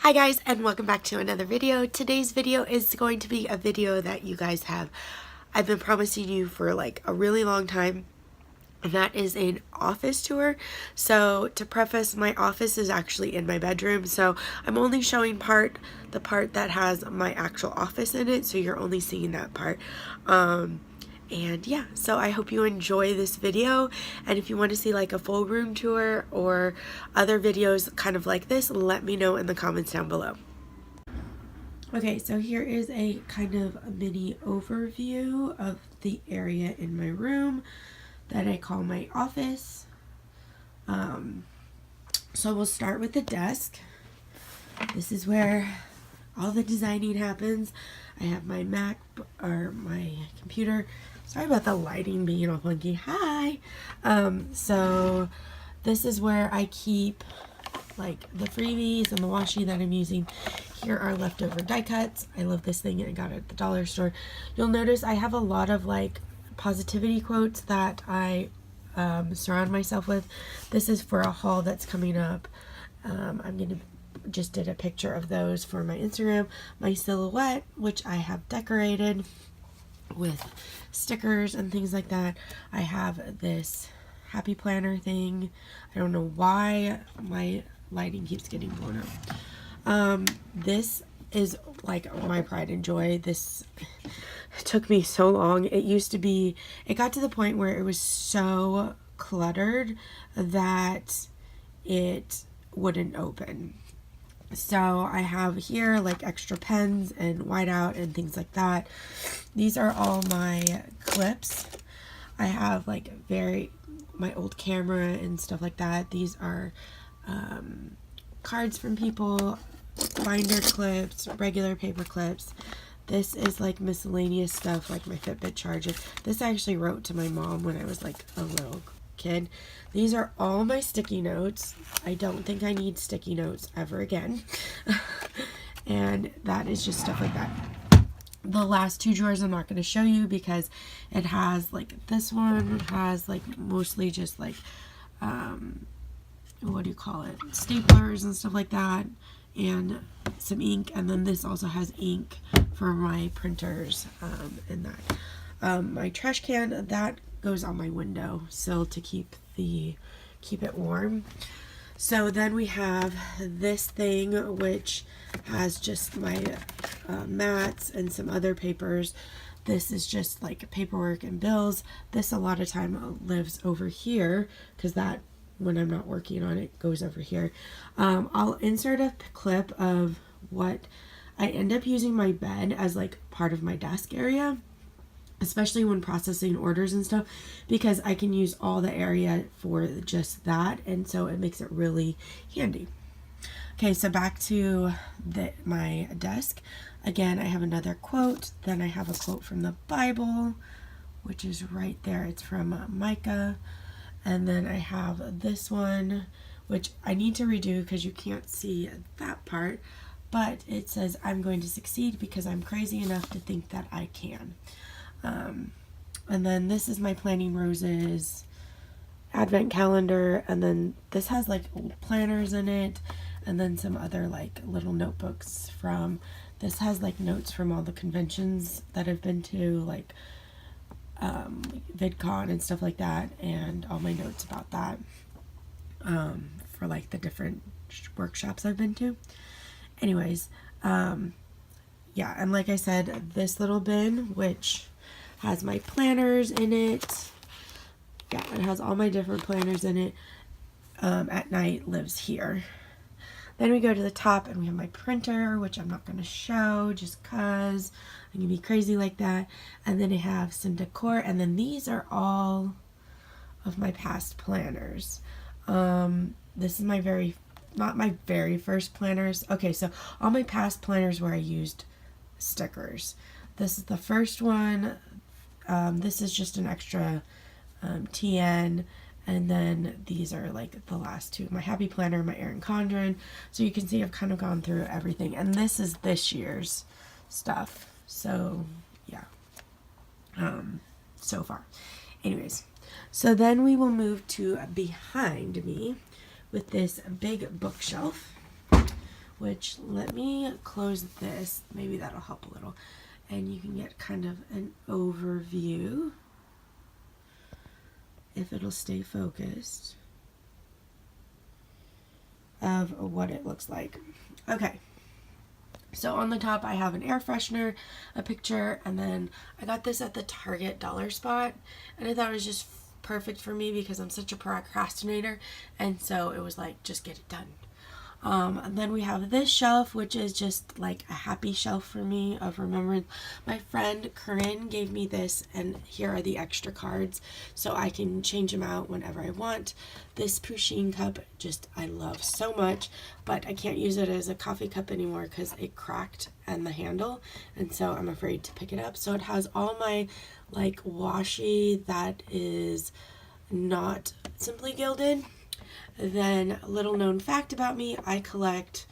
Hi guys, and welcome back to another video. Today's video is going to be a video that you guys I've been promising you for like a really long time, and that is an office tour. So to preface, my office is actually in my bedroom, so I'm only showing the part that has my actual office in it, so you're only seeing that part. And yeah, so I hope you enjoy this video, and if you want to see like a full room tour or other videos kind of like this, let me know in the comments down below. Okay, so here is a kind of a mini overview of the area in my room that I call my office. So we'll start with the desk. This is where all the designing happens. I have my Mac or my computer. Sorry about the lighting being all funky. Hi. So this is where I keep like the freebies and the washi that I'm using. Here are leftover die cuts. I love this thing. I got it at the dollar store. You'll notice I have a lot of like positivity quotes that I surround myself with. This is for a haul that's coming up. I'm gonna just did a picture of those for my Instagram. My silhouette, which I have decorated with stickers and things like that. I have this happy planner thing. I don't know why my lighting keeps getting blown up. This is like my pride and joy. This took me so long. It got to the point where it was so cluttered that it wouldn't open. So I have here like extra pens and whiteout and things like that. These are all my clips. I have like my old camera and stuff like that. These are cards from people, binder clips, regular paper clips. This is like miscellaneous stuff like my Fitbit charger. This I actually wrote to my mom when I was like a little kid. These are all my sticky notes. I don't think I need sticky notes ever again. And that is just stuff like that. The last two drawers I'm not going to show you because it has like this one has like mostly just like what do you call it, staplers and stuff like that, and some ink. And then this also has ink for my printers and that. My trash can, that goes on my window sill to keep it warm. So then we have this thing which has just my mats and some other papers. This is just like paperwork and bills. This a lot of time lives over here because that, when I'm not working on it, goes over here. I'll insert a clip of what I end up using my bed as like part of my desk area, especially when processing orders and stuff, because I can use all the area for just that, and so it makes it really handy. Okay, so back to my desk. Again, I have another quote. Then I have a quote from the Bible, which is right there. It's from Micah. And then I have this one, which I need to redo because you can't see that part, but it says, "I'm going to succeed because I'm crazy enough to think that I can." And then this is my Planning Roses advent calendar, and then this has like old planners in it, and then some other like little notebooks this has like notes from all the conventions that I've been to, like VidCon and stuff like that, and all my notes about that for like the different workshops I've been to. Anyways, yeah, and like I said, this little bin which has my planners in it. Yeah, it has all my different planners in it. At night lives here. Then we go to the top and we have my printer, which I'm not going to show just because I'm going to be crazy like that. And then I have some decor, and then these are all of my past planners. This is not my very first planners. Okay, so all my past planners where I used stickers. This is the first one. This is just an extra TN. And then these are like the last two. My Happy Planner, my Erin Condren. So you can see I've kind of gone through everything. And this is this year's stuff. So, yeah. So far. Anyways. So then we will move to behind me with this big bookshelf, which, let me close this, maybe that'll help a little, and you can get kind of an overview if it'll stay focused of what it looks like. Okay, so on the top I have an air freshener, a picture, and then I got this at the Target dollar spot, and I thought it was just perfect for me because I'm such a procrastinator, and so it was like, just get it done. And then we have this shelf, which is just like a happy shelf for me of remembering. My friend Corinne gave me this, and here are the extra cards so I can change them out whenever I want. This Pusheen cup, just I love so much, but I can't use it as a coffee cup anymore because it cracked and the handle, and so I'm afraid to pick it up. So it has all my like washi that is not Simply Gilded. Then, a little known fact about me, I collect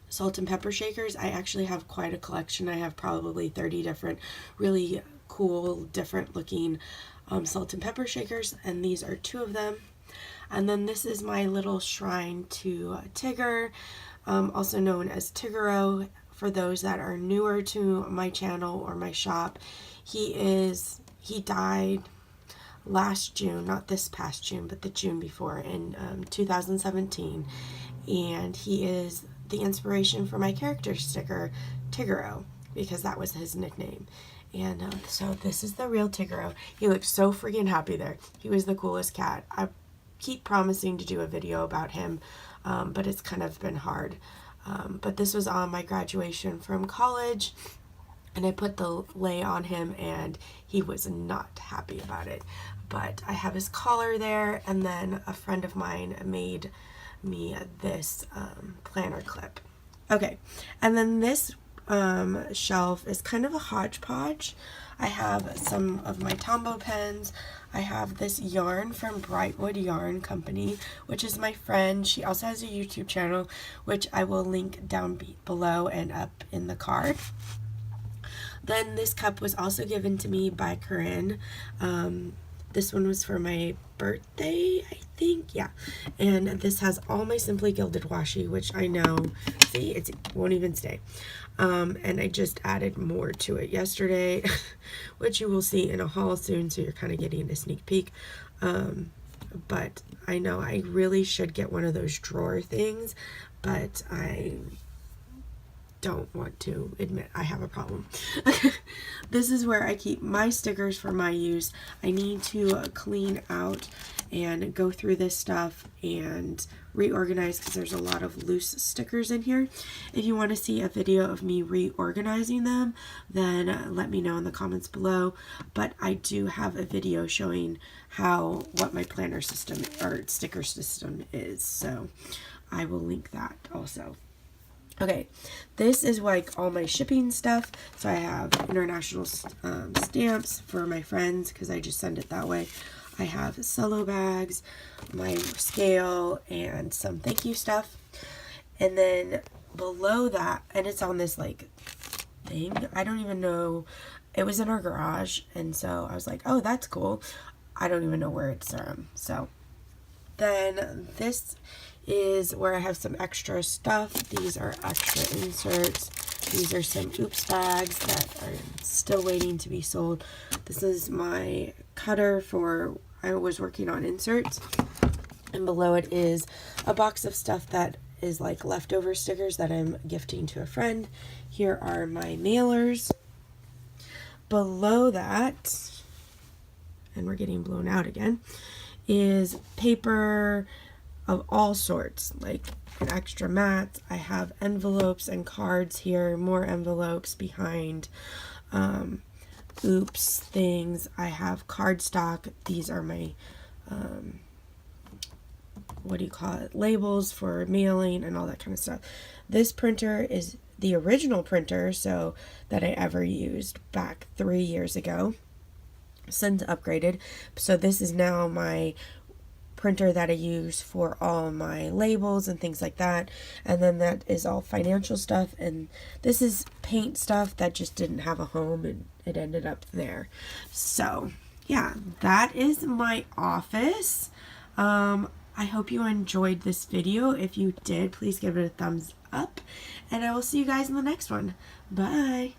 salt and pepper shakers. I actually have quite a collection. I have probably 30 different really cool, different looking salt and pepper shakers, and these are 2 of them. And then this is my little shrine to Tigger, also known as Tigero for those that are newer to my channel or my shop. He died last June, not this past June, but the June before, in 2017, and he is the inspiration for my character sticker, Tigero, because that was his nickname. And so this is the real Tigero. He looks so freaking happy there. He was the coolest cat. I keep promising to do a video about him, but it's kind of been hard. But this was on my graduation from college, and I put the lei on him, and he was not happy about it. But I have his collar there, and then a friend of mine made me this planner clip. Okay, and then this shelf is kind of a hodgepodge. I have some of my Tombow pens. I have this yarn from Brightwood Yarn Company, which is my friend. She also has a YouTube channel, which I will link down below and up in the card. Then this cup was also given to me by Corinne. This one was for my birthday, I think. Yeah. And this has all my Simply Gilded washi, which I know, see, it won't even stay. And I just added more to it yesterday, which you will see in a haul soon, so you're kind of getting a sneak peek. But I know I really should get one of those drawer things, but I don't want to admit I have a problem. This is where I keep my stickers for my use. I need to clean out and go through this stuff and reorganize because there's a lot of loose stickers in here. If you want to see a video of me reorganizing them, then let me know in the comments below. But I do have a video showing what my planner system or sticker system is, so I will link that also. Okay, this is like all my shipping stuff. So I have international stamps for my friends because I just send it that way. I have cello bags, my scale, and some thank you stuff. And then below that, and it's on this like thing, I don't even know, it was in our garage, and so I was like, oh, that's cool. I don't even know where it's from. So then this is where I have some extra stuff. These are extra inserts. These are some oops bags that are still waiting to be sold. This is my cutter for, I was working on inserts. And below it is a box of stuff that is like leftover stickers that I'm gifting to a friend. Here are my mailers. Below that, and we're getting blown out again, is paper of all sorts, like an extra mat. I have envelopes and cards here, more envelopes behind, oops things. I have cardstock. These are my, what do you call it, labels for mailing and all that kind of stuff. This printer is the original printer so that I ever used back 3 years ago, since upgraded. So this is now my printer that I use for all my labels and things like that. And then that is all financial stuff, and this is paint stuff that just didn't have a home and it ended up there. So yeah, that is my office. I hope you enjoyed this video. If you did, please give it a thumbs up, and I will see you guys in the next one. Bye!